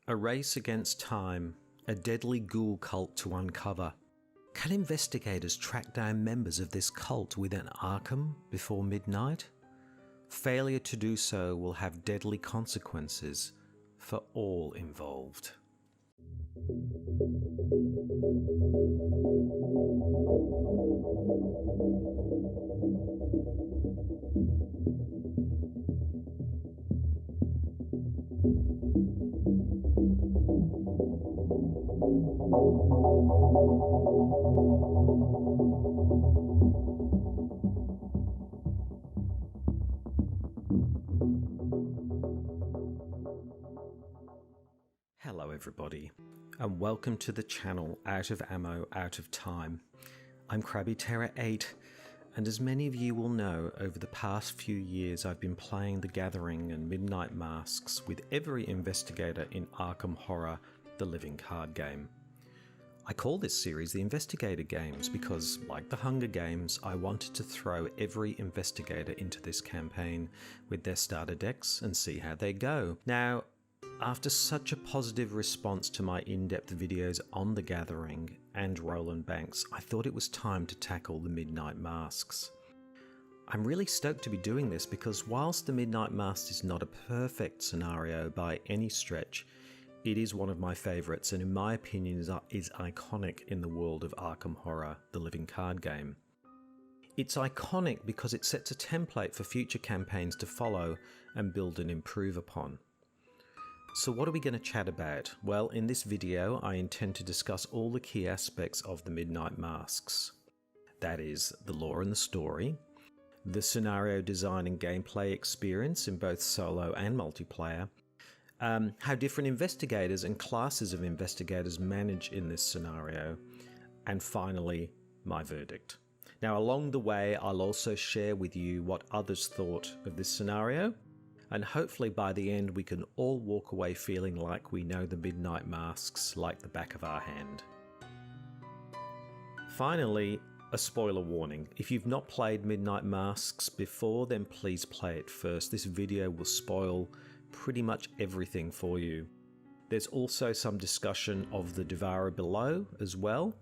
A race against time, a deadly ghoul cult to uncover. Can investigators track down members of this cult within Arkham before midnight? Failure to do so will have deadly consequences for all involved. Hello everybody, and welcome to the channel Out of Ammo, Out of Time. I'm Krabby Terror 8, and as many of you will know, over the past few years I've been playing The Gathering and Midnight Masks with every investigator in Arkham Horror, the living card game. I call this series the Investigator games because, like the Hunger Games, I wanted to throw every investigator into this campaign with their starter decks and see how they go. Now, after such a positive response to my in-depth videos on The Gathering and Roland Banks, I thought it was time to tackle the Midnight Masks. I'm really stoked to be doing this because whilst the Midnight Masks is not a perfect scenario by any stretch, it is one of my favourites and in my opinion is iconic in the world of Arkham Horror, the living card game. It's iconic because it sets a template for future campaigns to follow and build and improve upon. So what are we going to chat about? Well, in this video I intend to discuss all the key aspects of the Midnight Masks. That is, the lore and the story, the scenario design and gameplay experience in both solo and multiplayer, how different investigators and classes of investigators manage in this scenario, and finally, my verdict. Now along the way I'll also share with you what others thought of this scenario, and hopefully by the end we can all walk away feeling like we know the Midnight Masks like the back of our hand. Finally, a spoiler warning. If you've not played Midnight Masks before, then please play it first. This video will spoil pretty much everything for you. There's also some discussion of the Devourer below as well.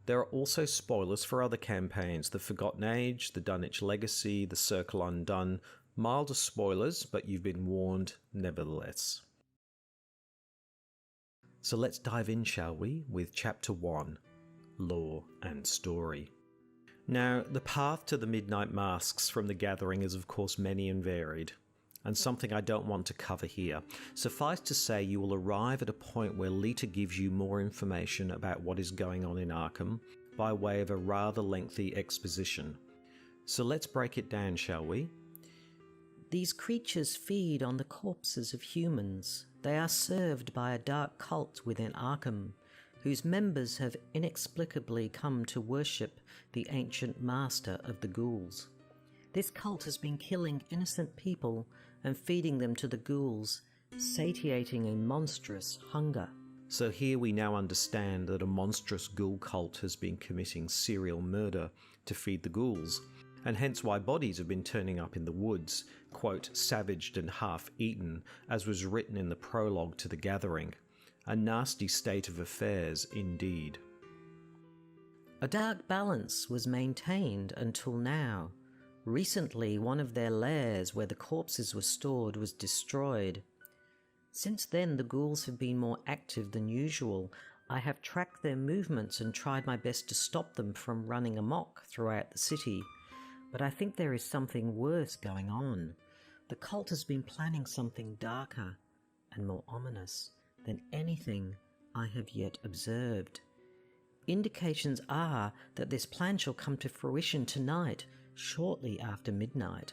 There are also spoilers for other campaigns, the Forgotten Age, the Dunwich Legacy, the Circle Undone. Milder spoilers, but you've been warned nevertheless. So let's dive in, shall we, with Chapter 1, Lore and Story. Now, the path to the Midnight Masks from The Gathering is of course many and varied, and something I don't want to cover here. Suffice to say, you will arrive at a point where Lita gives you more information about what is going on in Arkham by way of a rather lengthy exposition. So let's break it down, shall we? These creatures feed on the corpses of humans. They are served by a dark cult within Arkham, whose members have inexplicably come to worship the ancient master of the ghouls. This cult has been killing innocent people and feeding them to the ghouls, satiating a monstrous hunger. So here we now understand that a monstrous ghoul cult has been committing serial murder to feed the ghouls, and hence why bodies have been turning up in the woods, quote, savaged and half-eaten, as was written in the prologue to The Gathering. A nasty state of affairs indeed. A dark balance was maintained until now. Recently, one of their lairs where the corpses were stored was destroyed. Since then, the ghouls have been more active than usual. I have tracked their movements and tried my best to stop them from running amok throughout the city. But I think there is something worse going on. The cult has been planning something darker and more ominous than anything I have yet observed. Indications are that this plan shall come to fruition tonight, shortly after midnight.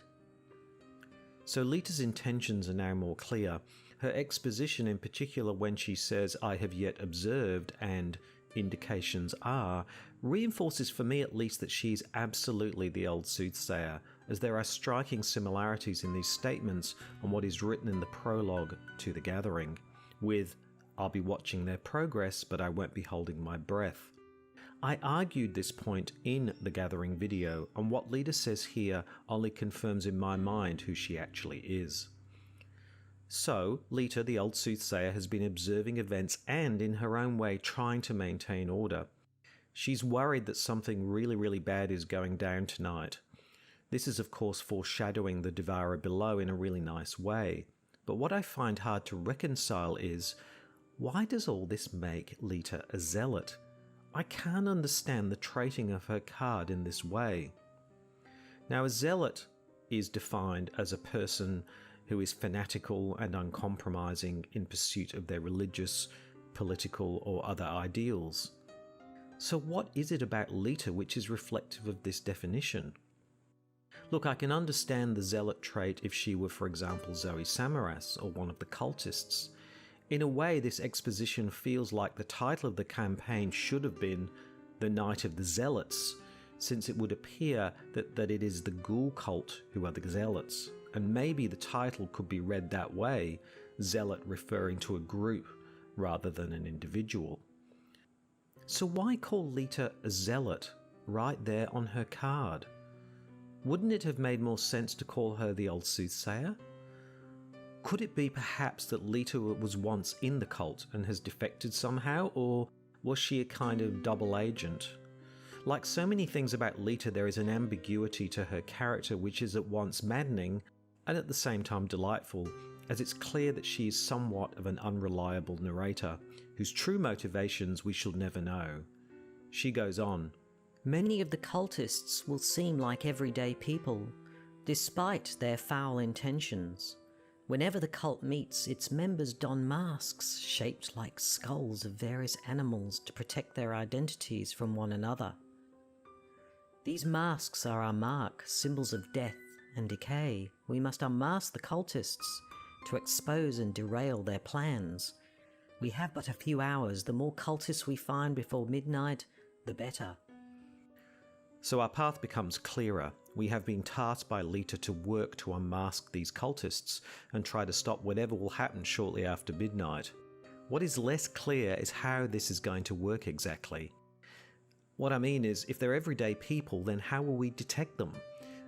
So Lita's intentions are now more clear. Her exposition in particular when she says, "I have yet observed," and indications are, reinforces for me at least that she is absolutely the old soothsayer, as there are striking similarities in these statements on what is written in the prologue to The Gathering, with, "I'll be watching their progress, but I won't be holding my breath." I argued this point in the Gathering video, and what Lita says here only confirms in my mind who she actually is. So, Lita, the old soothsayer, has been observing events and, in her own way, trying to maintain order. She's worried that something really, really bad is going down tonight. This is, of course, foreshadowing the devourer below in a really nice way. But what I find hard to reconcile is, why does all this make Lita a zealot? I can't understand the trading of her card in this way. Now, a zealot is defined as a person who is fanatical and uncompromising in pursuit of their religious, political, or other ideals. So what is it about Lita which is reflective of this definition? Look, I can understand the zealot trait if she were, for example, Zoe Samaras or one of the cultists. In a way, this exposition feels like the title of the campaign should have been The Night of the Zealots, since it would appear that it is the ghoul cult who are the zealots. And maybe the title could be read that way, zealot referring to a group rather than an individual. So why call Lita a zealot right there on her card? Wouldn't it have made more sense to call her the old soothsayer? Could it be perhaps that Lita was once in the cult and has defected somehow, or was she a kind of double agent? Like so many things about Lita, there is an ambiguity to her character which is at once maddening and at the same time delightful, as it's clear that she is somewhat of an unreliable narrator, whose true motivations we shall never know. She goes on, Many of the cultists will seem like everyday people, despite their foul intentions. Whenever the cult meets, its members don masks shaped like skulls of various animals to protect their identities from one another. These masks are our mark, symbols of death and decay. We must unmask the cultists to expose and derail their plans. We have but a few hours. The more cultists we find before midnight, the better. So our path becomes clearer. We have been tasked by Lita to work to unmask these cultists and try to stop whatever will happen shortly after midnight. What is less clear is how this is going to work exactly. What I mean is, if they're everyday people, then how will we detect them?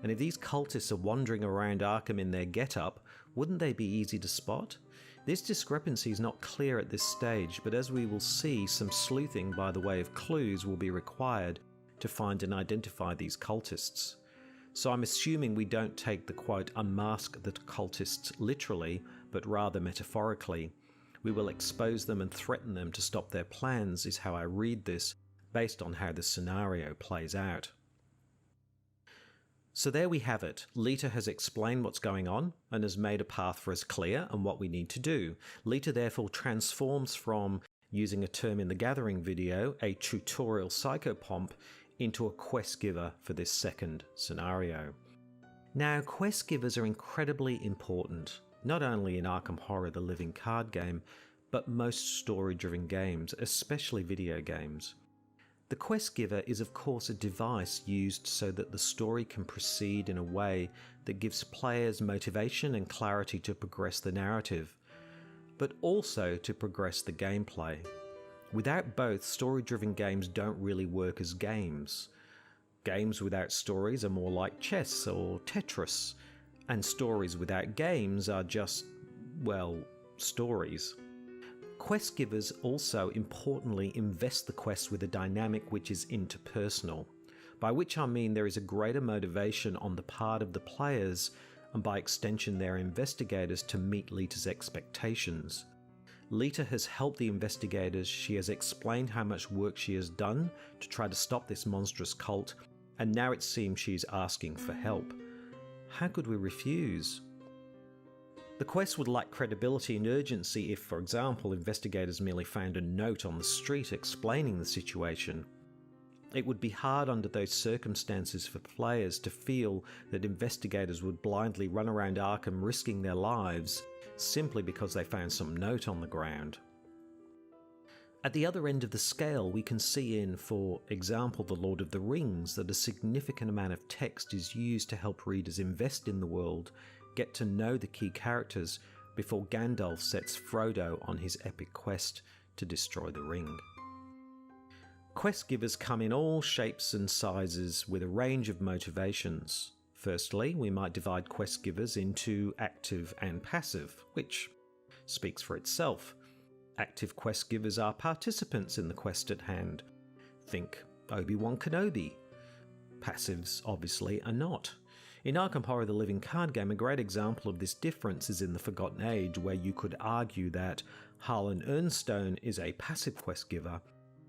And if these cultists are wandering around Arkham in their get-up, wouldn't they be easy to spot? This discrepancy is not clear at this stage, but as we will see, some sleuthing by the way of clues will be required to find and identify these cultists. So I'm assuming we don't take the quote unmask the cultists literally, but rather metaphorically. We will expose them and threaten them to stop their plans is how I read this, based on how the scenario plays out. So there we have it. Lita has explained what's going on and has made a path for us clear and what we need to do. Lita therefore transforms from, using a term in the Gathering video, a tutorial psychopomp into a quest giver for this second scenario. Now, quest givers are incredibly important, not only in Arkham Horror the Living Card Game, but most story-driven games, especially video games. The quest giver is of course a device used so that the story can proceed in a way that gives players motivation and clarity to progress the narrative, but also to progress the gameplay. Without both, story-driven games don't really work as games. Games without stories are more like chess or Tetris, and stories without games are just, well, stories. Quest givers also importantly invest the quest with a dynamic which is interpersonal, by which I mean there is a greater motivation on the part of the players and by extension their investigators to meet Lita's expectations. Lita has helped the investigators, she has explained how much work she has done to try to stop this monstrous cult, and now it seems she is asking for help. How could we refuse? The quest would lack credibility and urgency if, for example, investigators merely found a note on the street explaining the situation. It would be hard under those circumstances for players to feel that investigators would blindly run around Arkham risking their lives simply because they found some note on the ground. At the other end of the scale, we can see in, for example, The Lord of the Rings, that a significant amount of text is used to help readers invest in the world, get to know the key characters before Gandalf sets Frodo on his epic quest to destroy the ring. Quest givers come in all shapes and sizes with a range of motivations. Firstly, we might divide quest givers into active and passive, which speaks for itself. Active quest givers are participants in the quest at hand. Think Obi-Wan Kenobi. Passives, obviously, are not. In Arkham Horror the Living card game, a great example of this difference is in the Forgotten Age, where you could argue that Harlan Ernstone is a passive quest giver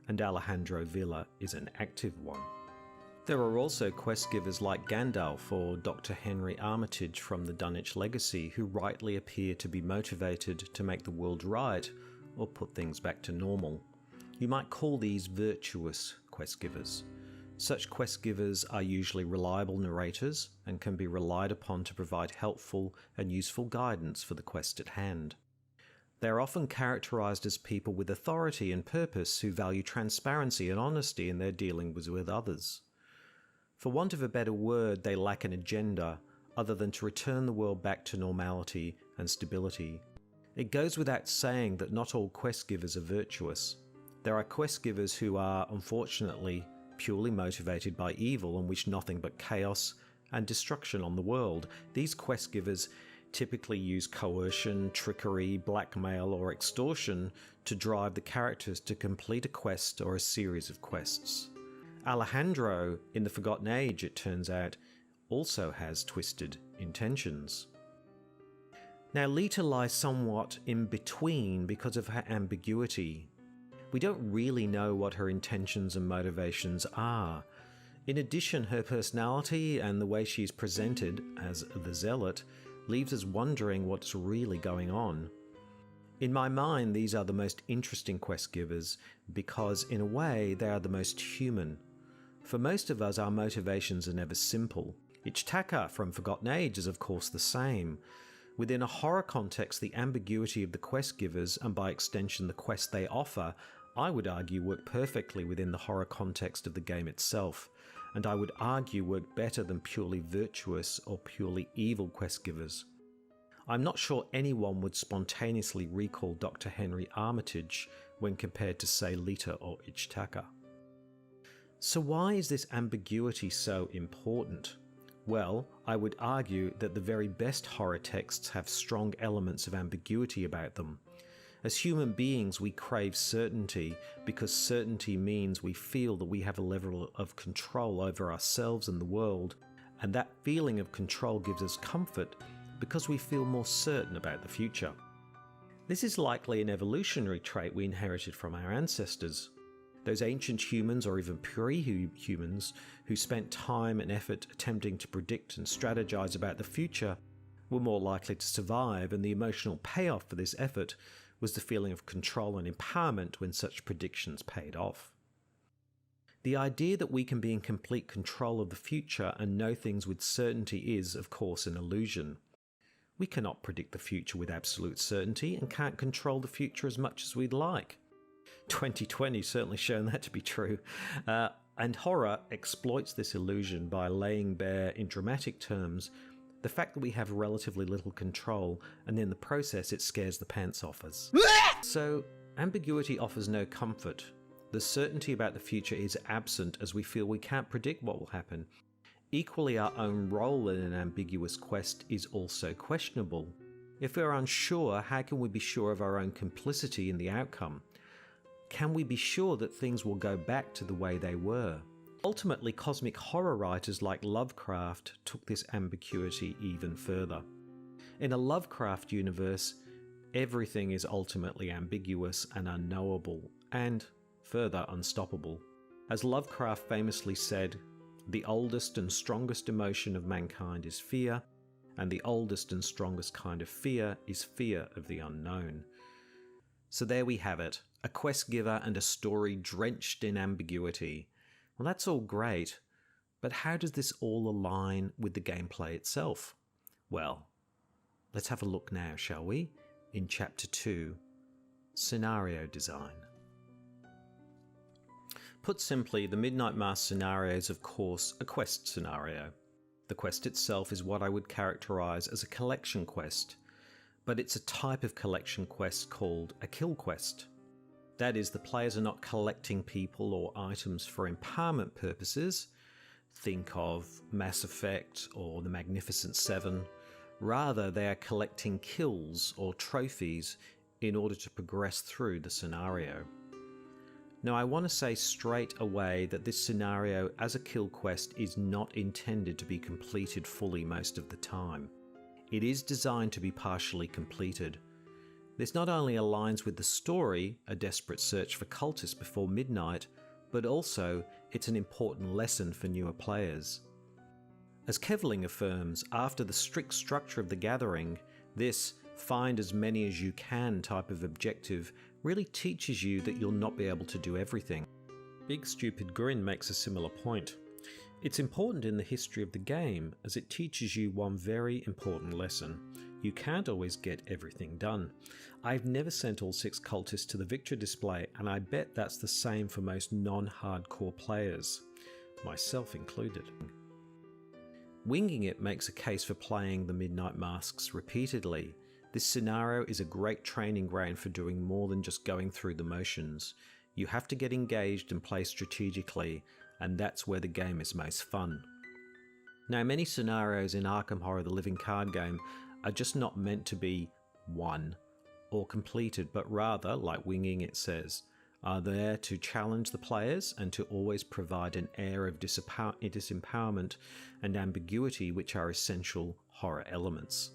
and Alejandro Villa is an active one. There are also quest givers like Gandalf or Dr. Henry Armitage from the Dunwich Legacy who rightly appear to be motivated to make the world right or put things back to normal. You might call these virtuous quest givers. Such quest givers are usually reliable narrators and can be relied upon to provide helpful and useful guidance for the quest at hand. They are often characterized as people with authority and purpose who value transparency and honesty in their dealings with others. For want of a better word, they lack an agenda other than to return the world back to normality and stability. It goes without saying that not all quest givers are virtuous. There are quest givers who are, unfortunately, purely motivated by evil and wish nothing but chaos and destruction on the world. These quest givers typically use coercion, trickery, blackmail, or extortion to drive the characters to complete a quest or a series of quests. Alejandro, in the Forgotten Age, it turns out, also has twisted intentions. Now, Lita lies somewhat in between because of her ambiguity. We don't really know what her intentions and motivations are. In addition, her personality and the way she is presented as the Zealot leaves us wondering what's really going on. In my mind, these are the most interesting quest givers because, in a way, they are the most human. For most of us, our motivations are never simple. Ichtaka from Forgotten Age is of course the same. Within a horror context, the ambiguity of the quest givers, and by extension the quest they offer, I would argue work perfectly within the horror context of the game itself, and I would argue work better than purely virtuous or purely evil quest givers. I'm not sure anyone would spontaneously recall Dr. Henry Armitage when compared to, say, Lita or Ichtaka. So why is this ambiguity so important? Well, I would argue that the very best horror texts have strong elements of ambiguity about them. As human beings, we crave certainty because certainty means we feel that we have a level of control over ourselves and the world, and that feeling of control gives us comfort because we feel more certain about the future. This is likely an evolutionary trait we inherited from our ancestors. Those ancient humans, or even pre-humans, who spent time and effort attempting to predict and strategize about the future, were more likely to survive, and the emotional payoff for this effort was the feeling of control and empowerment when such predictions paid off. The idea that we can be in complete control of the future and know things with certainty is, of course, an illusion. We cannot predict the future with absolute certainty and can't control the future as much as we'd like. 2020 certainly shown that to be true, and horror exploits this illusion by laying bare, in dramatic terms, the fact that we have relatively little control, and in the process it scares the pants off us. So, ambiguity offers no comfort. The certainty about the future is absent as we feel we can't predict what will happen. Equally, our own role in an ambiguous quest is also questionable. If we're unsure, how can we be sure of our own complicity in the outcome? Can we be sure that things will go back to the way they were? Ultimately, cosmic horror writers like Lovecraft took this ambiguity even further. In a Lovecraft universe, everything is ultimately ambiguous and unknowable, and, further, unstoppable. As Lovecraft famously said, "The oldest and strongest emotion of mankind is fear, and the oldest and strongest kind of fear is fear of the unknown." So there we have it, a quest giver and a story drenched in ambiguity. Well, that's all great, but how does this all align with the gameplay itself? Well, let's have a look now, shall we? In Chapter 2, Scenario Design. Put simply, the Midnight Mass scenario is, of course, a quest scenario. The quest itself is what I would characterize as a collection quest, but it's a type of collection quest called a kill quest. That is, the players are not collecting people or items for empowerment purposes. think of Mass Effect or the Magnificent Seven. Rather, they are collecting kills or trophies in order to progress through the scenario. Now, I want to say straight away that this scenario as a kill quest is not intended to be completed fully most of the time. It is designed to be partially completed. This not only aligns with the story, a desperate search for cultists before midnight, but also it's an important lesson for newer players. As Kevling affirms, after the strict structure of the gathering, this find as many as you can type of objective really teaches you that you'll not be able to do everything. Big Stupid Grin makes a similar point. It's important in the history of the game as it teaches you one very important lesson. You can't always get everything done. I've never sent all 6 cultists to the victory display, and I bet that's the same for most non-hardcore players, myself included. Winging it makes a case for playing the Midnight Masks repeatedly. This scenario is a great training ground for doing more than just going through the motions. You have to get engaged and play strategically, and that's where the game is most fun. Now, many scenarios in Arkham Horror the Living Card Game are just not meant to be won or completed, but rather, like Winging It says, are there to challenge the players and to always provide an air of disempowerment and ambiguity, which are essential horror elements.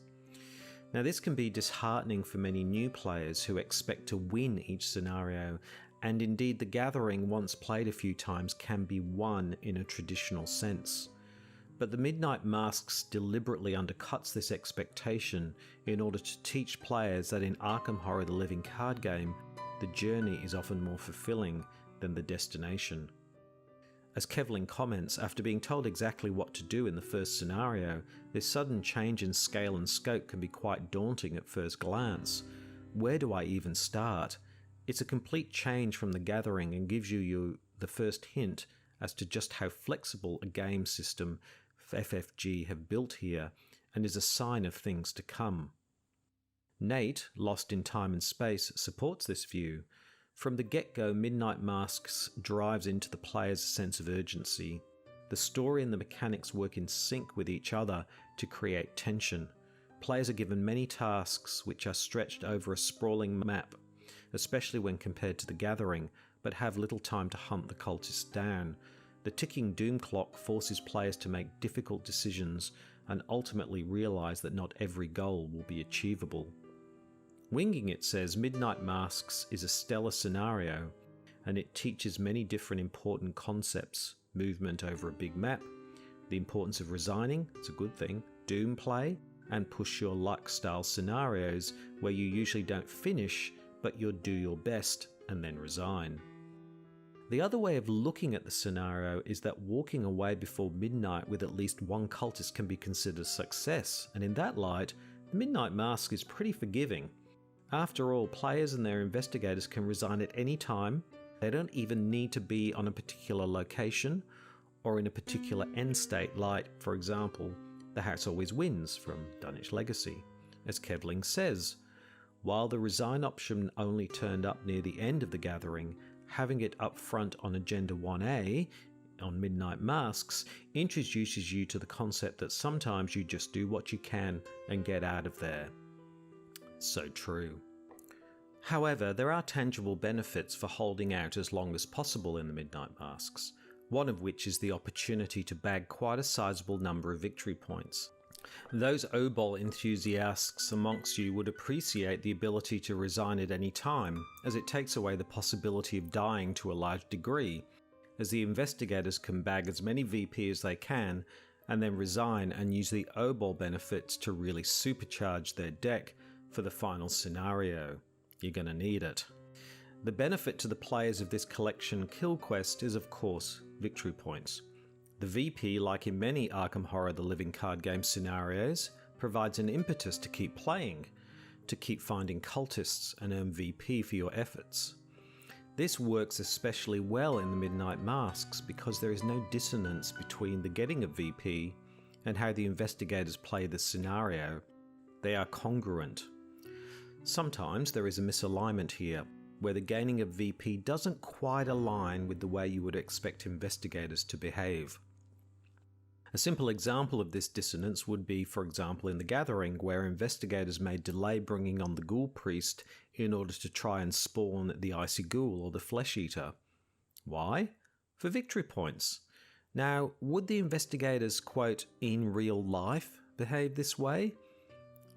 Now, this can be disheartening for many new players who expect to win each scenario, and indeed the Gathering, once played a few times, can be won in a traditional sense. But the Midnight Masks deliberately undercuts this expectation in order to teach players that in Arkham Horror the Living Card Game, the journey is often more fulfilling than the destination. As Kevling comments, after being told exactly what to do in the first scenario, this sudden change in scale and scope can be quite daunting at first glance. Where do I even start? It's a complete change from the Gathering and gives you the first hint as to just how flexible a game system FFG have built here, and is a sign of things to come. Nate, lost in time and space, supports this view. From the get-go, Midnight Masks drives into the player's sense of urgency. The story and the mechanics work in sync with each other to create tension. Players are given many tasks which are stretched over a sprawling map, especially when compared to the Gathering, but have little time to hunt the cultists down. The ticking doom clock forces players to make difficult decisions and ultimately realise that not every goal will be achievable. Winging It says Midnight Masks is a stellar scenario, and it teaches many different important concepts: movement over a big map, the importance of resigning, it's a good thing, doom play, and push your luck style scenarios where you usually don't finish, but you'll do your best and then resign. The other way of looking at the scenario is that walking away before midnight with at least one cultist can be considered a success, and in that light, the Midnight Mask is pretty forgiving. After all, players and their investigators can resign at any time. They don't even need to be on a particular location or in a particular end state, like, for example, the house always wins from Dunwich Legacy. As Kevling says, while the resign option only turned up near the end of the Gathering, having it up front on Agenda 1A on Midnight Masks introduces you to the concept that sometimes you just do what you can and get out of there. So true. However, there are tangible benefits for holding out as long as possible in the Midnight Masks, one of which is the opportunity to bag quite a sizable number of victory points. Those OBOL enthusiasts amongst you would appreciate the ability to resign at any time, as it takes away the possibility of dying to a large degree, as the investigators can bag as many VP as they can, and then resign and use the OBOL benefits to really supercharge their deck for the final scenario. You're going to need it. The benefit to the players of this collection kill quest is, of course, victory points. The VP, like in many Arkham Horror the Living Card Game scenarios, provides an impetus to keep playing, to keep finding cultists and earn VP for your efforts. This works especially well in the Midnight Masks because there is no dissonance between the getting of VP and how the investigators play the scenario. They are congruent. Sometimes there is a misalignment here, where the gaining of VP doesn't quite align with the way you would expect investigators to behave. A simple example of this dissonance would be, for example, in The Gathering, where investigators may delay bringing on the Ghoul Priest in order to try and spawn the Icy Ghoul or the Flesh Eater. Why? For victory points. Now, would the investigators, quote, in real life behave this way?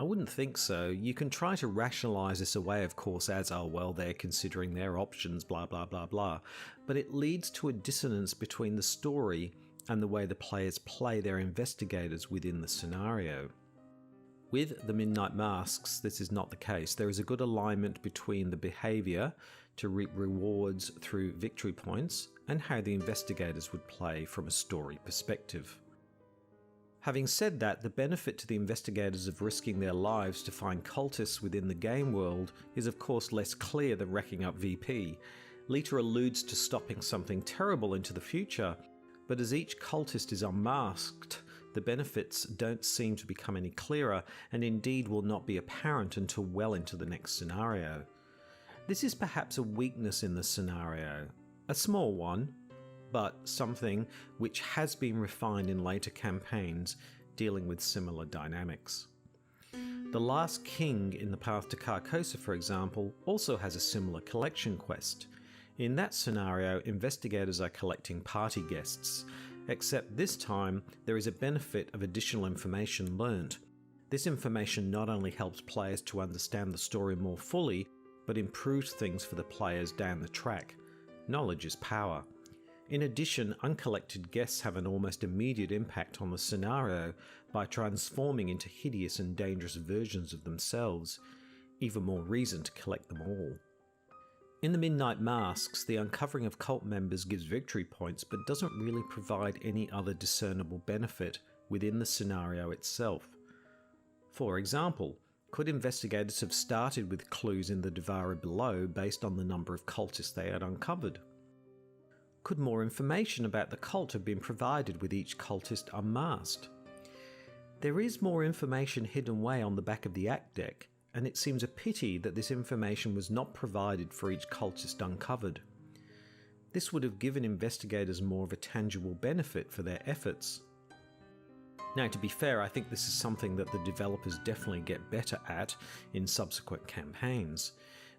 I wouldn't think so. You can try to rationalise this away, of course, as, oh, well, they're considering their options, blah, blah, blah, blah. But it leads to a dissonance between the story and the way the players play their investigators within the scenario. With the Midnight Masks, this is not the case. There is a good alignment between the behaviour to reap rewards through victory points and how the investigators would play from a story perspective. Having said that, the benefit to the investigators of risking their lives to find cultists within the game world is of course less clear than wrecking up VP. Lita alludes to stopping something terrible into the future, but as each cultist is unmasked, the benefits don't seem to become any clearer and indeed will not be apparent until well into the next scenario. This is perhaps a weakness in the scenario, a small one, but something which has been refined in later campaigns dealing with similar dynamics. The Last King in the Path to Carcosa, for example, also has a similar collection quest. In that scenario, investigators are collecting party guests, except this time there is a benefit of additional information learnt. This information not only helps players to understand the story more fully, but improves things for the players down the track. Knowledge is power. In addition, uncollected guests have an almost immediate impact on the scenario by transforming into hideous and dangerous versions of themselves. Even more reason to collect them all. In the Midnight Masks, the uncovering of cult members gives victory points but doesn't really provide any other discernible benefit within the scenario itself. For example, could investigators have started with clues in the Devara below based on the number of cultists they had uncovered? Could more information about the cult have been provided with each cultist unmasked? There is more information hidden away on the back of the act deck, and it seems a pity that this information was not provided for each cultist uncovered. This would have given investigators more of a tangible benefit for their efforts. Now, to be fair, I think this is something that the developers definitely get better at in subsequent campaigns.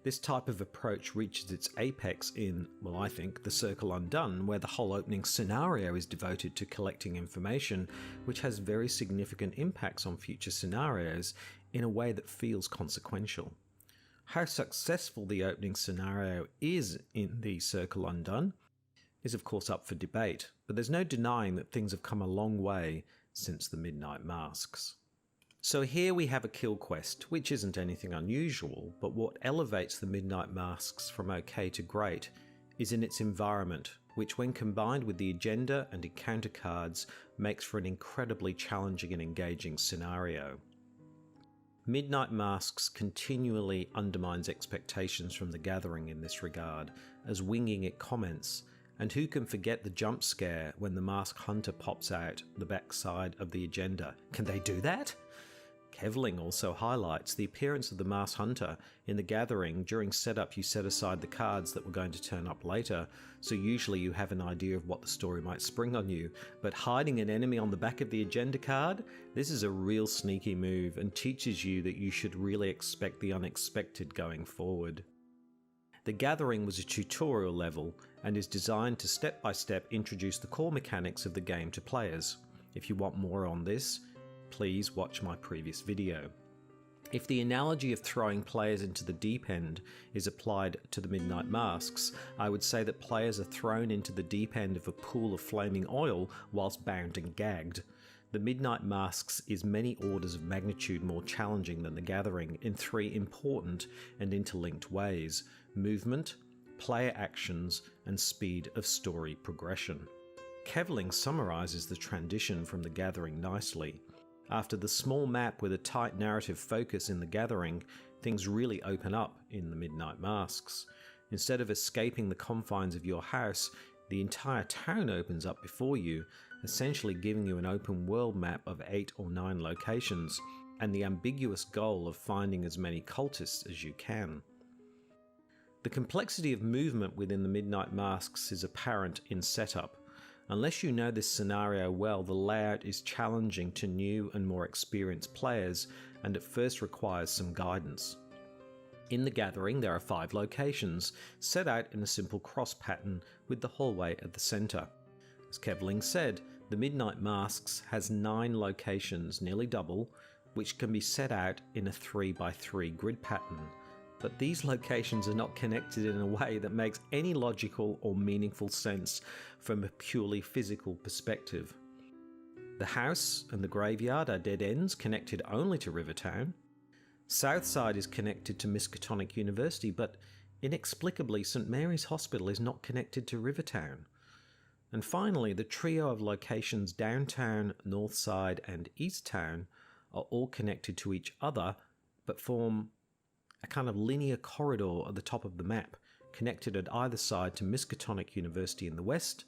This type of approach reaches its apex in, well, I think, The Circle Undone, where the whole opening scenario is devoted to collecting information which has very significant impacts on future scenarios in a way that feels consequential. How successful the opening scenario is in The Circle Undone is of course up for debate, but there's no denying that things have come a long way since the Midnight Masks. So here we have a kill quest, which isn't anything unusual, but what elevates the Midnight Masks from okay to great is in its environment, which when combined with the agenda and encounter cards makes for an incredibly challenging and engaging scenario. Midnight Masks continually undermines expectations from the Gathering in this regard, as winging it comments, and who can forget the jump scare when the Mask Hunter pops out the backside of the agenda? Can they do that? Kevling also highlights the appearance of the Mask Hunter in the Gathering. During setup you set aside the cards that were going to turn up later, so usually you have an idea of what the story might spring on you, but hiding an enemy on the back of the agenda card? This is a real sneaky move and teaches you that you should really expect the unexpected going forward. The Gathering was a tutorial level and is designed to step by step introduce the core mechanics of the game to players. If you want more on this, please watch my previous video. If the analogy of throwing players into the deep end is applied to the Midnight Masks, I would say that players are thrown into the deep end of a pool of flaming oil whilst bound and gagged. The Midnight Masks is many orders of magnitude more challenging than the Gathering in three important and interlinked ways: movement, player actions, and speed of story progression. Kevling summarises the transition from the Gathering nicely. After the small map with a tight narrative focus in the Gathering, things really open up in the Midnight Masks. Instead of escaping the confines of your house, the entire town opens up before you, essentially giving you an open world map of 8 or 9 locations, and the ambiguous goal of finding as many cultists as you can. The complexity of movement within the Midnight Masks is apparent in setup. Unless you know this scenario well, the layout is challenging to new and more experienced players, and at first requires some guidance. In the gathering, there are 5 locations, set out in a simple cross pattern with the hallway at the centre. As Kevling said, the Midnight Masks has 9 locations, nearly double, which can be set out in a 3x3 grid pattern. But these locations are not connected in a way that makes any logical or meaningful sense from a purely physical perspective. The house and the graveyard are dead ends connected only to Rivertown. Southside is connected to Miskatonic University, but inexplicably St Mary's Hospital is not connected to Rivertown. And finally, the trio of locations Downtown, Northside and Easttown are all connected to each other, but form a kind of linear corridor at the top of the map, connected at either side to Miskatonic University in the west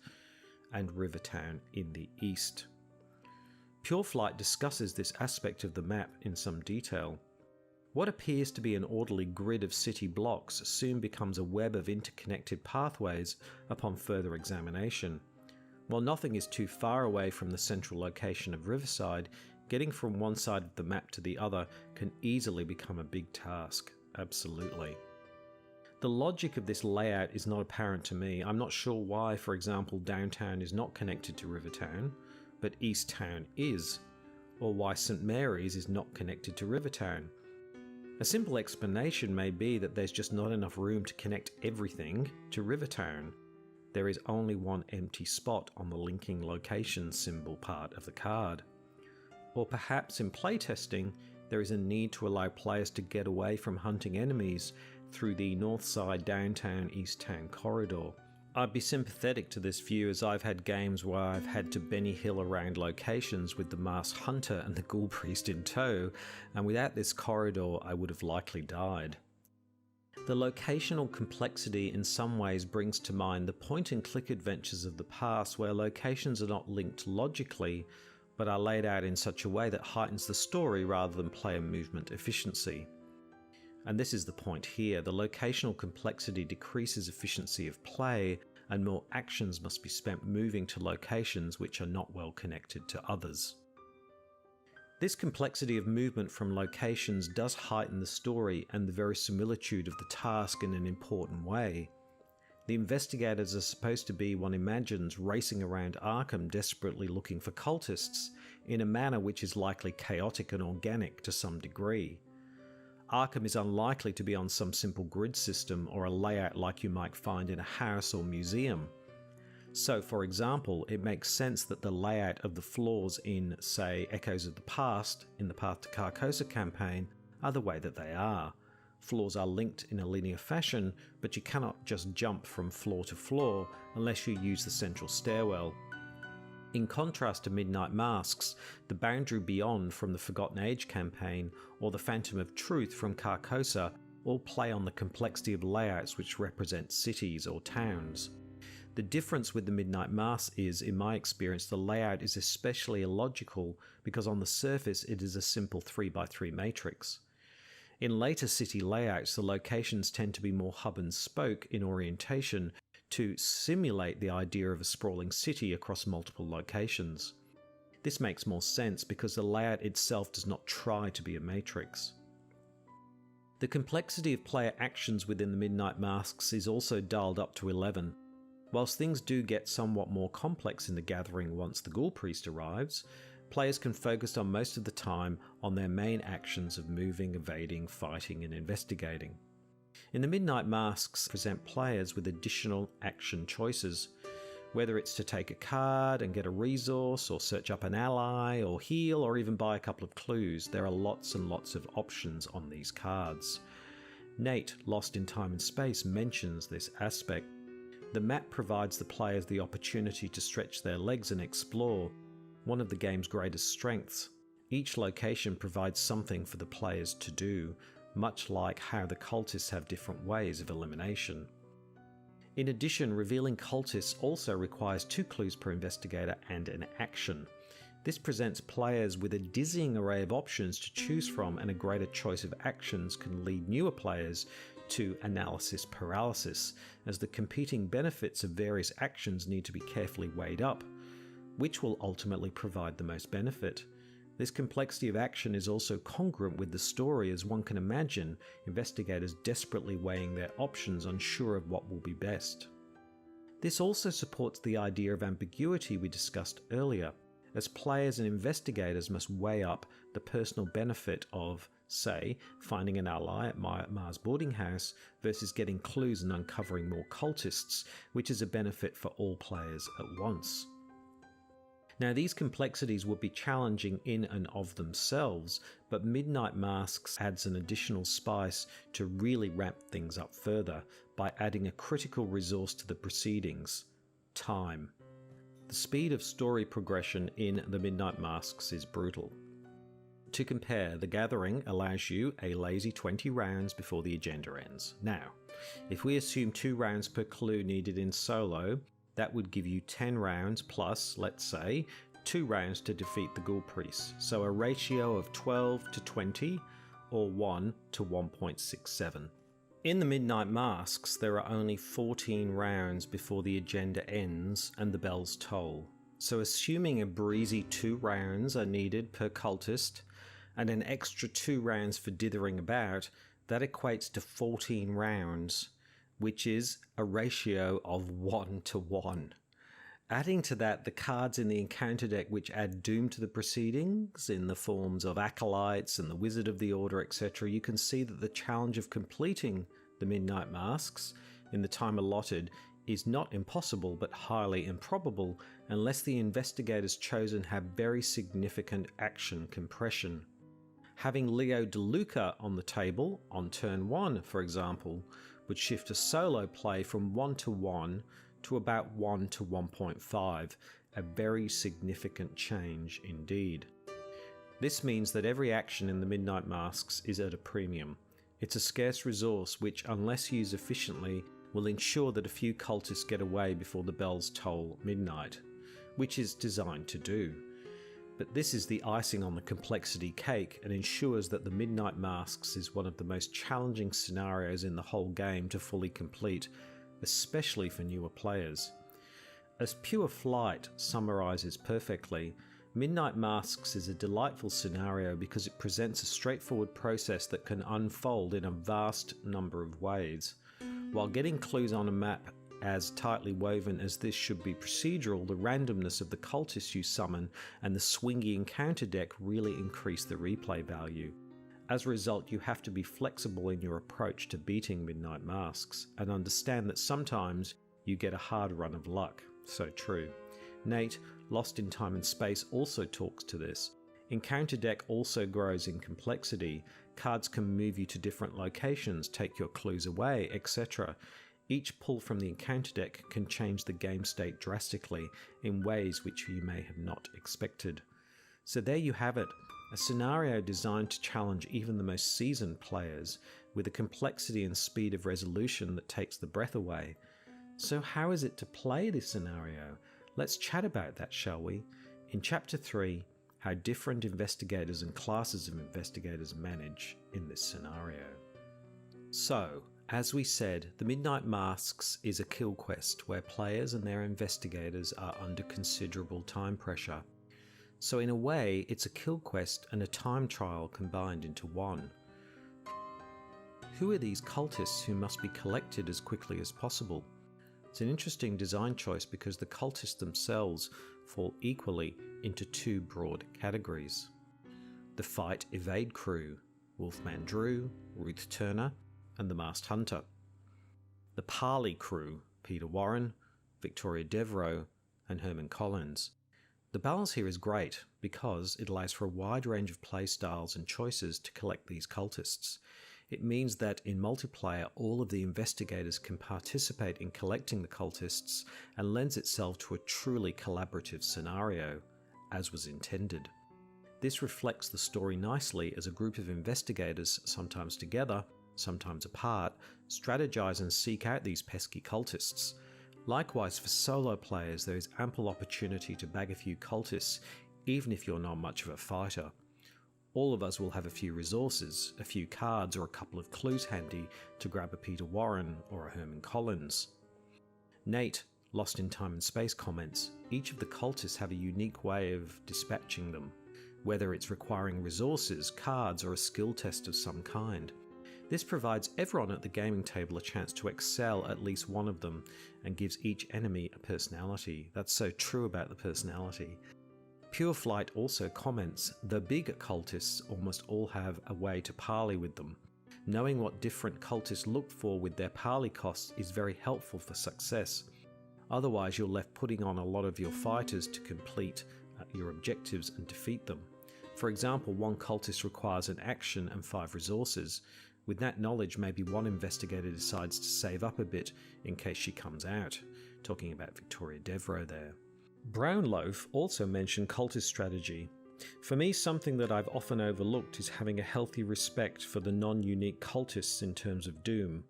and Rivertown in the east. Pure Flight discusses this aspect of the map in some detail. What appears to be an orderly grid of city blocks soon becomes a web of interconnected pathways upon further examination. While nothing is too far away from the central location of Riverside, getting from one side of the map to the other can easily become a big task. Absolutely. The logic of this layout is not apparent to me. I'm not sure why, for example, Downtown is not connected to Rivertown, but Easttown is, or why St Mary's is not connected to Rivertown. A simple explanation may be that there's just not enough room to connect everything to Rivertown. There is only one empty spot on the linking location symbol part of the card. Or perhaps in playtesting, there is a need to allow players to get away from hunting enemies through the Northside Downtown Easttown corridor. I'd be sympathetic to this view, as I've had games where I've had to Benny Hill around locations with the Masked Hunter and the Ghoul Priest in tow, and without this corridor I would have likely died. The locational complexity in some ways brings to mind the point-and-click adventures of the past, where locations are not linked logically, but are laid out in such a way that heightens the story rather than player movement efficiency. And this is the point here. The locational complexity decreases efficiency of play, and more actions must be spent moving to locations which are not well connected to others. This complexity of movement from locations does heighten the story and the verisimilitude of the task in an important way. The investigators are supposed to be, one imagines, racing around Arkham desperately looking for cultists in a manner which is likely chaotic and organic to some degree. Arkham is unlikely to be on some simple grid system or a layout like you might find in a house or museum. So, for example, it makes sense that the layout of the floors in, say, Echoes of the Past in the Path to Carcosa campaign are the way that they are. Floors are linked in a linear fashion, but you cannot just jump from floor to floor unless you use the central stairwell. In contrast to Midnight Masks, the Boundary Beyond from the Forgotten Age campaign or the Phantom of Truth from Carcosa all play on the complexity of layouts which represent cities or towns. The difference with the Midnight Masks is, in my experience, the layout is especially illogical because on the surface it is a simple 3x3 matrix. In later city layouts, the locations tend to be more hub and spoke in orientation to simulate the idea of a sprawling city across multiple locations. This makes more sense because the layout itself does not try to be a matrix. The complexity of player actions within the Midnight Masks is also dialed up to 11. Whilst things do get somewhat more complex in the gathering once the Ghoul Priest arrives, players can focus on most of the time on their main actions of moving, evading, fighting and investigating. In the Midnight Masks present players with additional action choices, whether it's to take a card and get a resource, or search up an ally, or heal, or even buy a couple of clues. There are lots and lots of options on these cards. Nate, Lost in Time and Space, mentions this aspect. The map provides the players the opportunity to stretch their legs and explore, one of the game's greatest strengths. Each location provides something for the players to do, much like how the cultists have different ways of elimination. In addition, revealing cultists also requires 2 clues per investigator and an action. This presents players with a dizzying array of options to choose from, and a greater choice of actions can lead newer players to analysis paralysis, as the competing benefits of various actions need to be carefully weighed up. Which will ultimately provide the most benefit? This complexity of action is also congruent with the story, as one can imagine investigators desperately weighing their options, unsure of what will be best. This also supports the idea of ambiguity we discussed earlier, as players and investigators must weigh up the personal benefit of, say, finding an ally at Mars boarding house versus getting clues and uncovering more cultists, which is a benefit for all players at once. Now, these complexities would be challenging in and of themselves, but Midnight Masks adds an additional spice to really ramp things up further by adding a critical resource to the proceedings: time. The speed of story progression in the Midnight Masks is brutal. To compare, The Gathering allows you a lazy 20 rounds before the agenda ends. Now, if we assume 2 rounds per clue needed in solo, that would give you 10 rounds plus, let's say, 2 rounds to defeat the Ghoul Priest, so a ratio of 12 to 20 or 1 to 1.67. In the Midnight Masks, there are only 14 rounds before the agenda ends and the bells toll. So assuming a breezy 2 rounds are needed per cultist and an extra 2 rounds for dithering about, that equates to 14 rounds, which is a ratio of 1 to 1. Adding to that the cards in the encounter deck which add doom to the proceedings in the forms of acolytes and the Wizard of the Order, etc., you can see that the challenge of completing the Midnight Masks in the time allotted is not impossible but highly improbable unless the investigators chosen have very significant action compression. Having Leo DeLuca on the table on turn 1, for example, would shift a solo play from 1 to 1 to about 1 to 1.5, a very significant change indeed. This means that every action in the Midnight Masks is at a premium. It's a scarce resource which, unless used efficiently, will ensure that a few cultists get away before the bells toll midnight, which is designed to do. But this is the icing on the complexity cake and ensures that the Midnight Masks is one of the most challenging scenarios in the whole game to fully complete, especially for newer players. As Pure Flight summarises perfectly, Midnight Masks is a delightful scenario because it presents a straightforward process that can unfold in a vast number of ways. While getting clues on a map as tightly woven as this should be procedural, the randomness of the cultists you summon and the swingy encounter deck really increase the replay value. As a result, you have to be flexible in your approach to beating Midnight Masks and understand that sometimes you get a hard run of luck. So true. Nate, Lost in Time and Space, also talks to this. Encounter deck also grows in complexity. Cards can move you to different locations, take your clues away, etc. Each pull from the encounter deck can change the game state drastically in ways which you may have not expected. So there you have it, a scenario designed to challenge even the most seasoned players with a complexity and speed of resolution that takes the breath away. So how is it to play this scenario? Let's chat about that, shall we? In Chapter 3, how different investigators and classes of investigators manage in this scenario. So, as we said, the Midnight Masks is a kill quest where players and their investigators are under considerable time pressure. So in a way, it's a kill quest and a time trial combined into one. Who are these cultists who must be collected as quickly as possible? It's an interesting design choice because the cultists themselves fall equally into 2 broad categories. The Fight Evade crew, Wolfman Drew, Ruth Turner, and the Masked Hunter. The Parley crew, Peter Warren, Victoria Devereaux, and Herman Collins. The balance here is great because it allows for a wide range of play styles and choices to collect these cultists. It means that in multiplayer all of the investigators can participate in collecting the cultists and lends itself to a truly collaborative scenario, as was intended. This reflects the story nicely as a group of investigators, sometimes together, sometimes apart, strategize and seek out these pesky cultists. Likewise, for solo players, there is ample opportunity to bag a few cultists, even if you're not much of a fighter. All of us will have a few resources, a few cards or a couple of clues handy to grab a Peter Warren or a Herman Collins. Nate, Lost in Time and Space, comments, each of the cultists have a unique way of dispatching them, whether it's requiring resources, cards, or a skill test of some kind. This provides everyone at the gaming table a chance to excel at least one of them and gives each enemy a personality. That's so true about the personality. Pure Flight also comments, the big cultists almost all have a way to parley with them. Knowing what different cultists look for with their parley costs is very helpful for success. Otherwise, you're left putting on a lot of your fighters to complete your objectives and defeat them. For example, one cultist requires an action and 5 resources. With that knowledge, maybe one investigator decides to save up a bit in case she comes out. Talking about Victoria Devereaux there. Brownloaf also mentioned cultist strategy. For me, something that I've often overlooked is having a healthy respect for the non-unique cultists in terms of doom.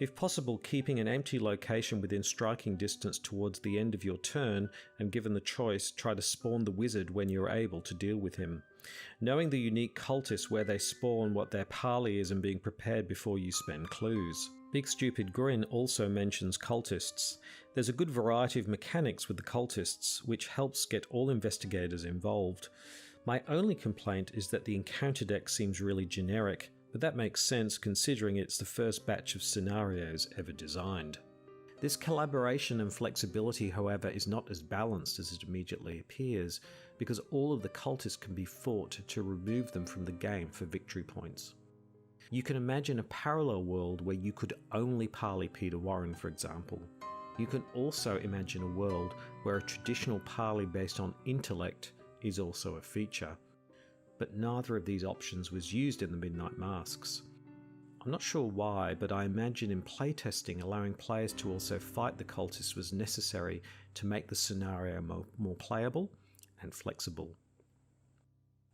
If possible, keeping an empty location within striking distance towards the end of your turn, and given the choice, try to spawn the wizard when you're able to deal with him. Knowing the unique cultists, where they spawn, what their parley is, and being prepared before you spend clues. Big Stupid Grin also mentions cultists. There's a good variety of mechanics with the cultists, which helps get all investigators involved. My only complaint is that the encounter deck seems really generic, but that makes sense considering it's the first batch of scenarios ever designed. This collaboration and flexibility, however, is not as balanced as it immediately appears, because all of the cultists can be fought to remove them from the game for victory points. You can imagine a parallel world where you could only parley Peter Warren, for example. You can also imagine a world where a traditional parley based on intellect is also a feature. But neither of these options was used in the Midnight Masks. I'm not sure why, but I imagine in playtesting allowing players to also fight the cultists was necessary to make the scenario more playable and flexible.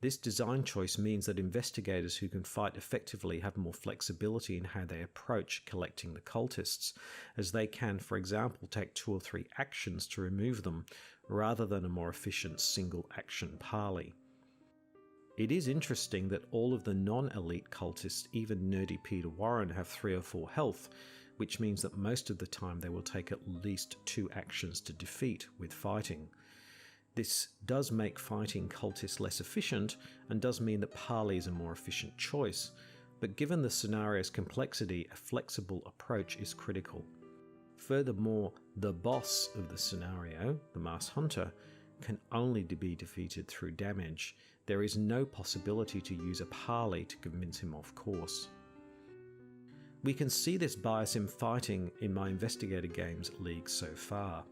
This design choice means that investigators who can fight effectively have more flexibility in how they approach collecting the cultists, as they can, for example, take 2 or 3 actions to remove them, rather than a more efficient single action parley. It is interesting that all of the non-elite cultists, even nerdy Peter Warren, have 3 or 4 health, which means that most of the time they will take at least 2 actions to defeat with fighting. This does make fighting cultists less efficient and does mean that parley is a more efficient choice, but given the scenario's complexity, a flexible approach is critical. Furthermore, the boss of the scenario, the Masked Hunter, can only be defeated through damage. There is no possibility to use a parley to convince him off course. We can see this bias in fighting in my investigator games league so far.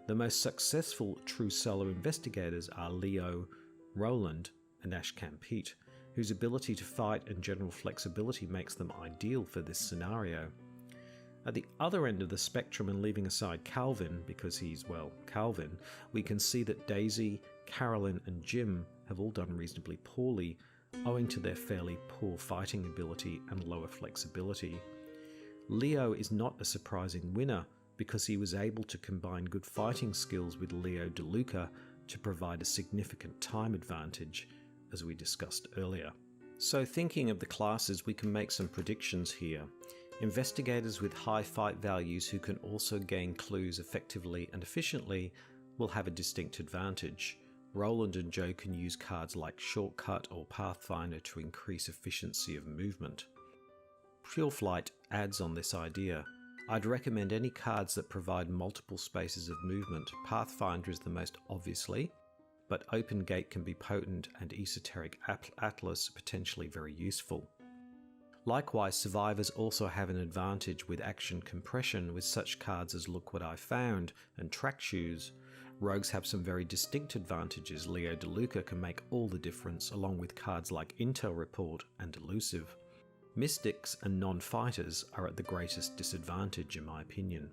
The most successful true solo investigators are Leo, Roland, and Ashcan Pete, whose ability to fight and general flexibility makes them ideal for this scenario. At the other end of the spectrum, and leaving aside Calvin, because he's, well, Calvin, we can see that Daisy, Carolyn, and Jim have all done reasonably poorly, owing to their fairly poor fighting ability and lower flexibility. Leo is not a surprising winner, because he was able to combine good fighting skills with Leo DeLuca to provide a significant time advantage, as we discussed earlier. So thinking of the classes, we can make some predictions here. Investigators with high fight values who can also gain clues effectively and efficiently will have a distinct advantage. Roland and Joe can use cards like Shortcut or Pathfinder to increase efficiency of movement. Pure Flight adds on this idea. I'd recommend any cards that provide multiple spaces of movement. Pathfinder is the most obviously, but Open Gate can be potent and Esoteric Atlas potentially very useful. Likewise, survivors also have an advantage with action compression with such cards as Look What I Found and Track Shoes. Rogues have some very distinct advantages. Leo DeLuca can make all the difference, along with cards like Intel Report and Elusive. Mystics and non-fighters are at the greatest disadvantage in my opinion.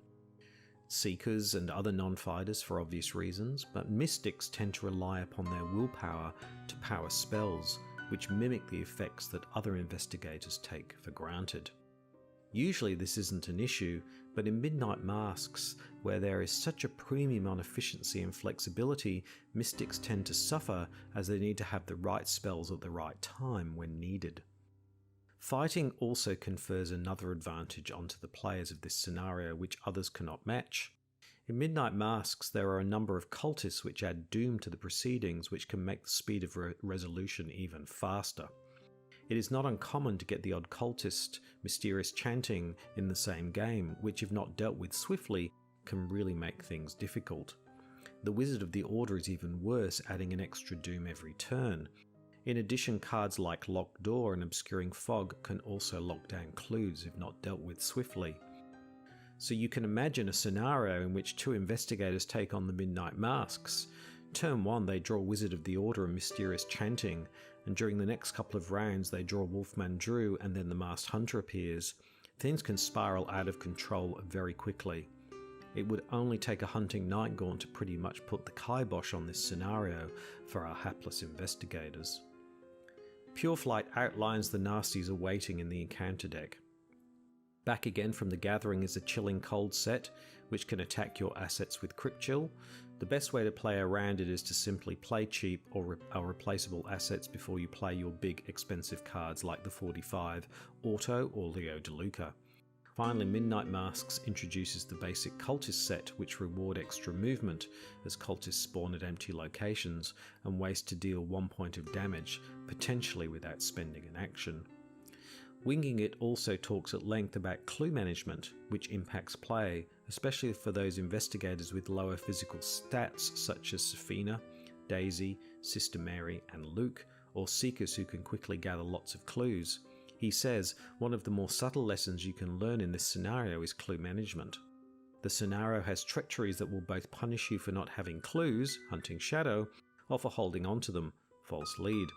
Seekers and other non-fighters for obvious reasons, but mystics tend to rely upon their willpower to power spells, which mimic the effects that other investigators take for granted. Usually this isn't an issue, But in Midnight Masks, where there is such a premium on efficiency and flexibility, mystics tend to suffer as they need to have the right spells at the right time when needed. Fighting also confers another advantage onto the players of this scenario which others cannot match. In Midnight Masks, there are a number of cultists which add doom to the proceedings, which can make the speed of resolution even faster. It is not uncommon to get the odd cultist mysterious chanting in the same game, which if not dealt with swiftly, can really make things difficult. The Wizard of the Order is even worse, adding an extra doom every turn. In addition, cards like Locked Door and Obscuring Fog can also lock down clues if not dealt with swiftly. So you can imagine a scenario in which two investigators take on the Midnight Masks. Turn 1 they draw Wizard of the Order and Mysterious Chanting, and during the next couple of rounds they draw Wolfman Drew and then the Masked Hunter appears. Things can spiral out of control very quickly. It would only take a Hunting Nightgaunt to pretty much put the kibosh on this scenario for our hapless investigators. Pure Flight outlines the nasties awaiting in the encounter deck. Back again from the Gathering is a Chilling Cold set, which can attack your assets with Crit Chill. The best way to play around it is to simply play cheap or replaceable assets before you play your big expensive cards like the 45, Auto or Leo DeLuca. Finally, Midnight Masks introduces the basic Cultist set, which reward extra movement as cultists spawn at empty locations and waste to deal 1 point of damage, potentially without spending an action. Winging It also talks at length about clue management, which impacts play, especially for those investigators with lower physical stats such as Safina, Daisy, Sister Mary and Luke, or seekers who can quickly gather lots of clues. He says one of the more subtle lessons you can learn in this scenario is clue management. The scenario has treacheries that will both punish you for not having clues, Hunting Shadow, or for holding onto them, False Lead.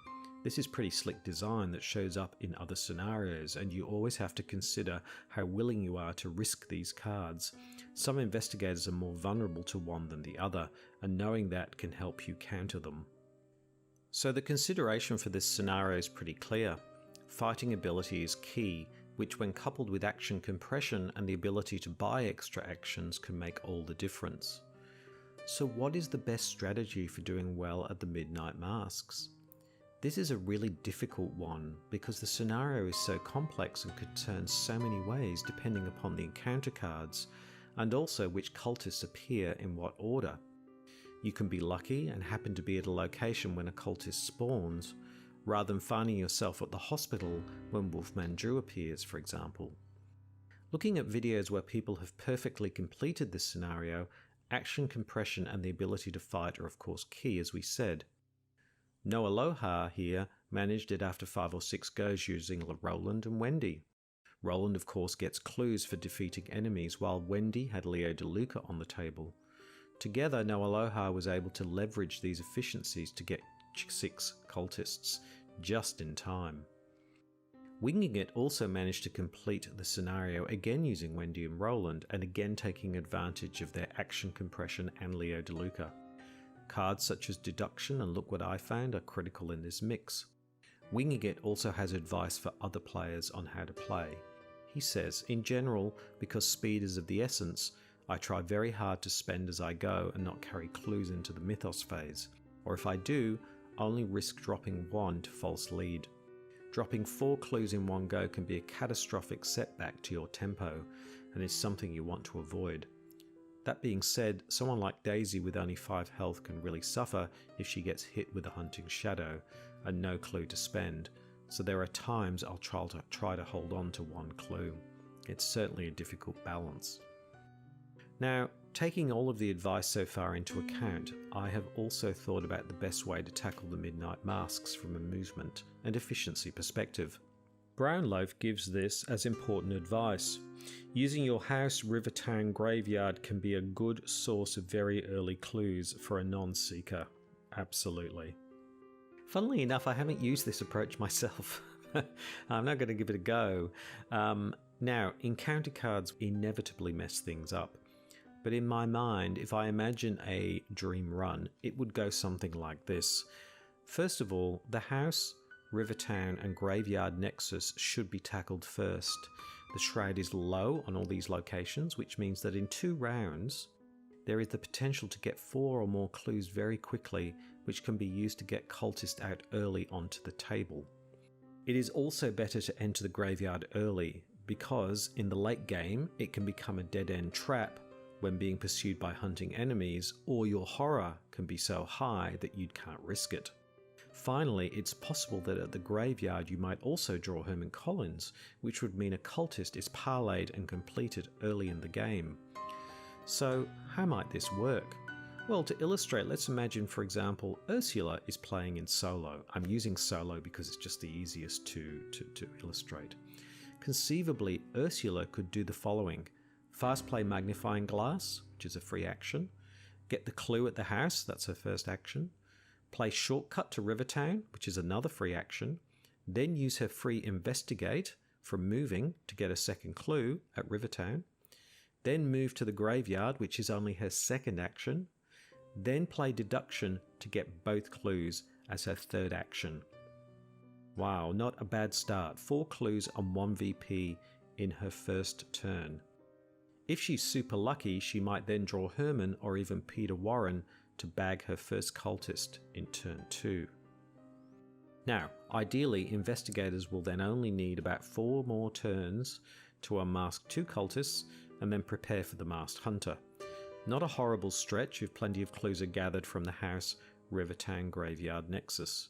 This is pretty slick design that shows up in other scenarios, and you always have to consider how willing you are to risk these cards. Some investigators are more vulnerable to one than the other, and knowing that can help you counter them. So the consideration for this scenario is pretty clear. Fighting ability is key, which when coupled with action compression and the ability to buy extra actions can make all the difference. So what is the best strategy for doing well at the Midnight Masks? This is a really difficult one because the scenario is so complex and could turn so many ways depending upon the encounter cards and also which cultists appear in what order. You can be lucky and happen to be at a location when a cultist spawns, rather than finding yourself at the hospital when Wolfman Drew appears, for example. Looking at videos where people have perfectly completed this scenario, action compression and the ability to fight are of course key, as we said. No Aloha here managed it after 5 or 6 goes using Roland and Wendy. Roland of course gets clues for defeating enemies, while Wendy had Leo DeLuca on the table. Together, No Aloha was able to leverage these efficiencies to get 6 cultists just in time. Winging It also managed to complete the scenario again using Wendy and Roland, and again taking advantage of their action compression and Leo DeLuca. Cards such as Deduction and Look What I Found are critical in this mix. Winging It also has advice for other players on how to play. He says, in general, because speed is of the essence, I try very hard to spend as I go and not carry clues into the Mythos phase, or if I do, only risk dropping 1 to False Lead. Dropping 4 clues in one go can be a catastrophic setback to your tempo, and is something you want to avoid. That being said, someone like Daisy with only 5 health can really suffer if she gets hit with a Hunting Shadow and no clue to spend, so there are times I'll try to hold on to 1 clue. It's certainly a difficult balance. Now, taking all of the advice so far into account, I have also thought about the best way to tackle the Midnight Masks from a movement and efficiency perspective. Brownloaf gives this as important advice. Using your house, river, town, graveyard can be a good source of very early clues for a non-seeker. Absolutely. Funnily enough, I haven't used this approach myself. I'm not going to give it a go. Now, encounter cards inevitably mess things up. But in my mind, if I imagine a dream run, it would go something like this. First of all, the house, river town and graveyard nexus should be tackled first. The shroud is low on all these locations, which means that in 2 rounds, there is the potential to get 4 or more clues very quickly, which can be used to get cultists out early onto the table. It is also better to enter the graveyard early, because in the late game, it can become a dead-end trap when being pursued by hunting enemies, or your horror can be so high that you can't risk it. Finally, it's possible that at the graveyard you might also draw Herman Collins, which would mean a cultist is parlayed and completed early in the game. So, how might this work? Well, to illustrate, let's imagine, for example, Ursula is playing in solo. I'm using solo because it's just the easiest to illustrate. Conceivably, Ursula could do the following. Fast play Magnifying Glass, which is a free action. Get the clue at the house, that's her first action. Play Shortcut to Rivertown, which is another free action. Then use her free Investigate from moving to get a second clue at Rivertown. Then move to the graveyard, which is only her second action. Then play Deduction to get both clues as her third action. Wow, not a bad start. 4 clues on 1 VP in her first turn. If she's super lucky, she might then draw Herman or even Peter Warren to bag her first cultist in turn 2. Now, ideally, investigators will then only need about 4 more turns to unmask 2 cultists and then prepare for the masked hunter. Not a horrible stretch if plenty of clues are gathered from the house, Rivertown, Graveyard nexus.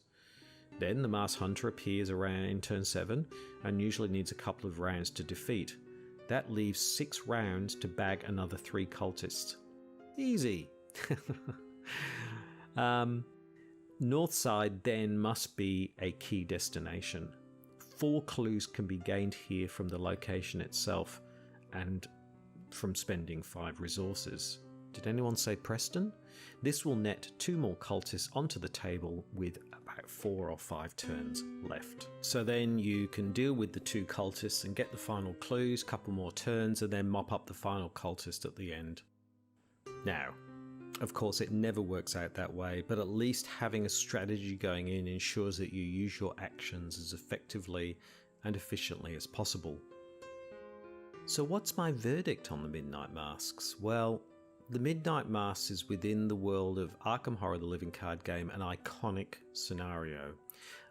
Then the masked hunter appears around in turn 7 and usually needs a couple of rounds to defeat. That leaves 6 rounds to bag another 3 cultists. Easy! Northside then must be a key destination. 4 clues can be gained here from the location itself and from spending 5 resources. Did anyone say Preston? This will net 2 more cultists onto the table with about 4 or 5 turns left. So then you can deal with the 2 cultists and get the final clues, couple more turns, and then mop up the final cultist at the end. Now, of course, it never works out that way, but at least having a strategy going in ensures that you use your actions as effectively and efficiently as possible. So what's my verdict on the Midnight Masks? Well, the Midnight Masks is within the world of Arkham Horror the Living Card Game an iconic scenario.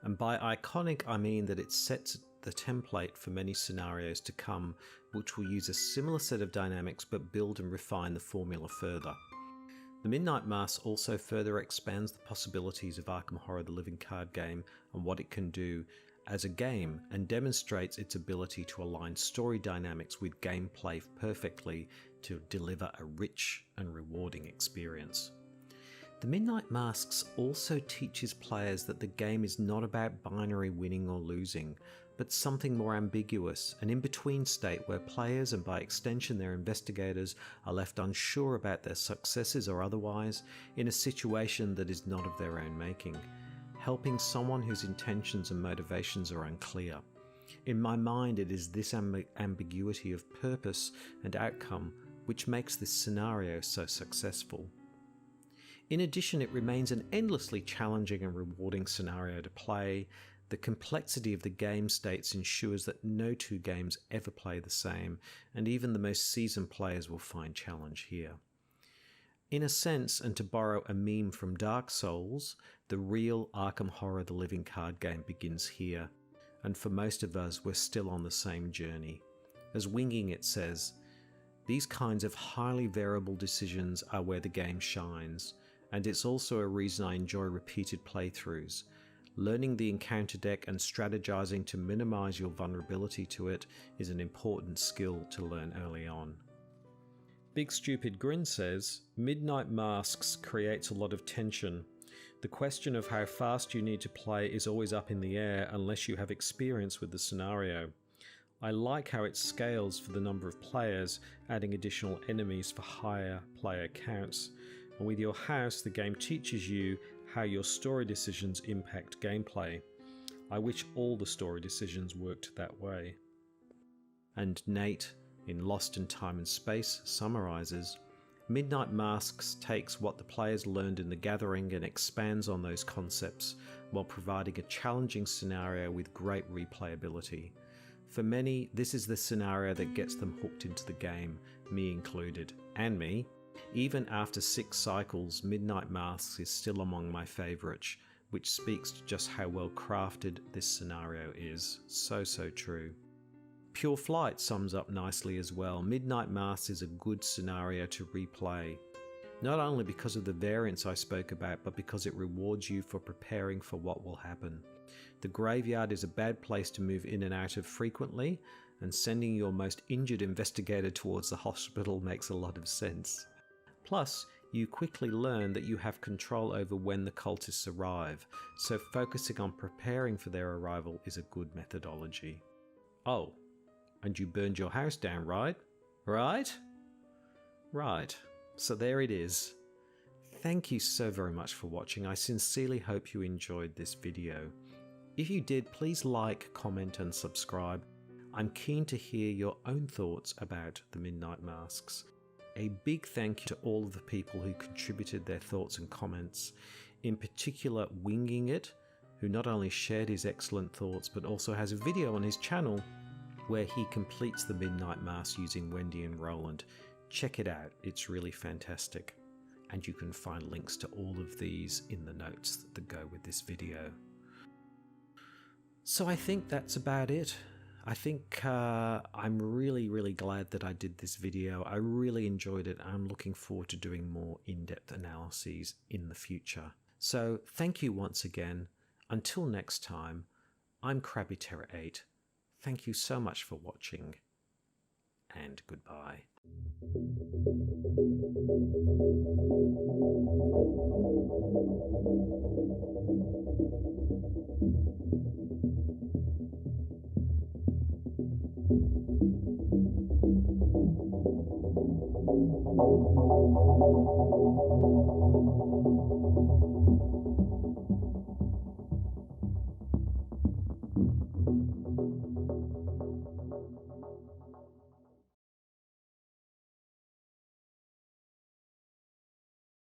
And by iconic, I mean that it sets the template for many scenarios to come, which will use a similar set of dynamics but build and refine the formula further. The Midnight Masks also further expands the possibilities of Arkham Horror the Living Card Game and what it can do as a game, and demonstrates its ability to align story dynamics with gameplay perfectly to deliver a rich and rewarding experience. The Midnight Masks also teaches players that the game is not about binary winning or losing, but something more ambiguous, an in-between state where players, and by extension their investigators, are left unsure about their successes or otherwise in a situation that is not of their own making, helping someone whose intentions and motivations are unclear. In my mind, it is this ambiguity of purpose and outcome which makes this scenario so successful. In addition, it remains an endlessly challenging and rewarding scenario to play. The complexity of the game states ensures that no 2 games ever play the same, and even the most seasoned players will find challenge here. In a sense, and to borrow a meme from Dark Souls, the real Arkham Horror the Living Card Game begins here, and for most of us we're still on the same journey. As Winging It says, these kinds of highly variable decisions are where the game shines, and it's also a reason I enjoy repeated playthroughs. Learning the encounter deck and strategizing to minimize your vulnerability to it is an important skill to learn early on. Big Stupid Grin says, Midnight Masks creates a lot of tension. The question of how fast you need to play is always up in the air unless you have experience with the scenario. I like how it scales for the number of players, adding additional enemies for higher player counts. And with your house, the game teaches you how your story decisions impact gameplay. I wish all the story decisions worked that way. And Nate, in Lost in Time and Space, summarizes, Midnight Masks takes what the players learned in the Gathering and expands on those concepts while providing a challenging scenario with great replayability. For many, this is the scenario that gets them hooked into the game, me included, and me. Even after 6 cycles, Midnight Masks is still among my favourites, which speaks to just how well crafted this scenario is. So true. Pure Flight sums up nicely as well. Midnight Masks is a good scenario to replay. Not only because of the variants I spoke about, but because it rewards you for preparing for what will happen. The graveyard is a bad place to move in and out of frequently, and sending your most injured investigator towards the hospital makes a lot of sense. Plus, you quickly learn that you have control over when the cultists arrive, so focusing on preparing for their arrival is a good methodology. Oh, and you burned your house down, right? Right? Right. So there it is. Thank you so very much for watching. I sincerely hope you enjoyed this video. If you did, please like, comment and subscribe. I'm keen to hear your own thoughts about the Midnight Masks. A big thank you to all of the people who contributed their thoughts and comments, in particular Winging It, who not only shared his excellent thoughts but also has a video on his channel where he completes the Midnight Mask using Wendy and Roland. Check it out, it's really fantastic. And you can find links to all of these in the notes that go with this video. So I think that's about it. I think I'm really glad that I did this video. I really enjoyed it. I'm looking forward to doing more in-depth analyses in the future. So thank you once again. Until next time, I'm Krabby Terror 8. Thank you so much for watching, and goodbye.